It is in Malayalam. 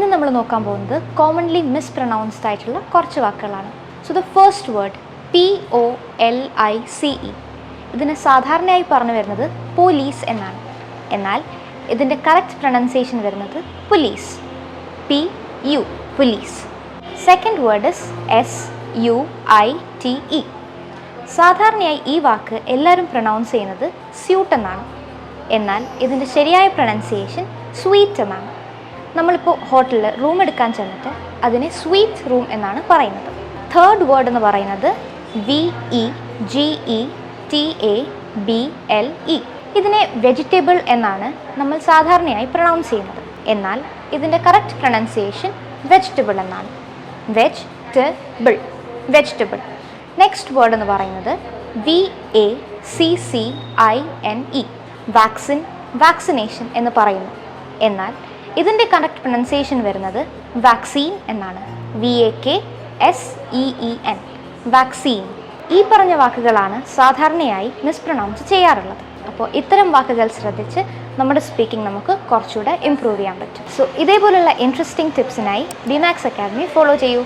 ഇന്ന് നമ്മൾ നോക്കാൻ പോകുന്നത് കോമൺലി മിസ്പ്രൊനൗൺസ്ഡ് ആയിട്ടുള്ള കുറച്ച് വാക്കുകളാണ്. So the first word POLICE. ഇതിന് സാധാരണയായി പറഞ്ഞു വരുന്നത് പോലീസ് എന്നാണ്. എന്നാൽ ഇതിൻ്റെ കറക്റ്റ് പ്രൊനൗൺസിയേഷൻ വരുന്നത് police. PU police. Second word is SUITE. സാധാരണയായി ഈ വാക്ക് എല്ലാവരും പ്രൊനൗൺസ് ചെയ്യുന്നത് സ്യൂട്ട് എന്നാണ്. എന്നാൽ ഇതിൻ്റെ ശരിയായ പ്രൊനൗൺസിയേഷൻ സ്വീറ്റ് എന്നാണ്. നമ്മളിപ്പോൾ ഹോട്ടലിൽ റൂം എടുക്കാൻ ചെന്നിട്ട് അതിനെ സ്വീറ്റ് റൂം എന്നാണ് പറയുന്നത്. തേർഡ് വേർഡ് എന്ന് പറയുന്നത് VEGETABLE. ഇതിനെ വെജിറ്റബിൾ എന്നാണ് നമ്മൾ സാധാരണയായി പ്രൊനൗൺസ് ചെയ്യുന്നത്. എന്നാൽ ഇതിൻ്റെ കറക്റ്റ് പ്രൊനൗൺസിയേഷൻ വെജിറ്റബിൾ എന്നാണ്. വെജിറ്റബിൾ. നെക്സ്റ്റ് വേർഡ് എന്ന് പറയുന്നത് VACCINE. വാക്സിനേഷൻ എന്ന് പറയുന്നു. എന്നാൽ ഇതിൻ്റെ കറക്റ്റ് പ്രൊനൗൺസിയേഷൻ വരുന്നത് വാക്സീൻ എന്നാണ്. VAKSEEN vaccine. ഈ പറഞ്ഞ വാക്കുകളാണ് സാധാരണയായി മിസ്പ്രൊനൗൺസ് ചെയ്യാറുള്ളത്. അപ്പോൾ ഇത്തരം വാക്കുകൾ ശ്രദ്ധിച്ച് നമ്മുടെ സ്പീക്കിംഗ് നമുക്ക് കുറച്ചുകൂടെ ഇമ്പ്രൂവ് ചെയ്യാൻ പറ്റും. സോ ഇതേപോലുള്ള ഇൻട്രസ്റ്റിംഗ് ടിപ്സിനായി BMAX അക്കാഡമി ഫോളോ ചെയ്യൂ.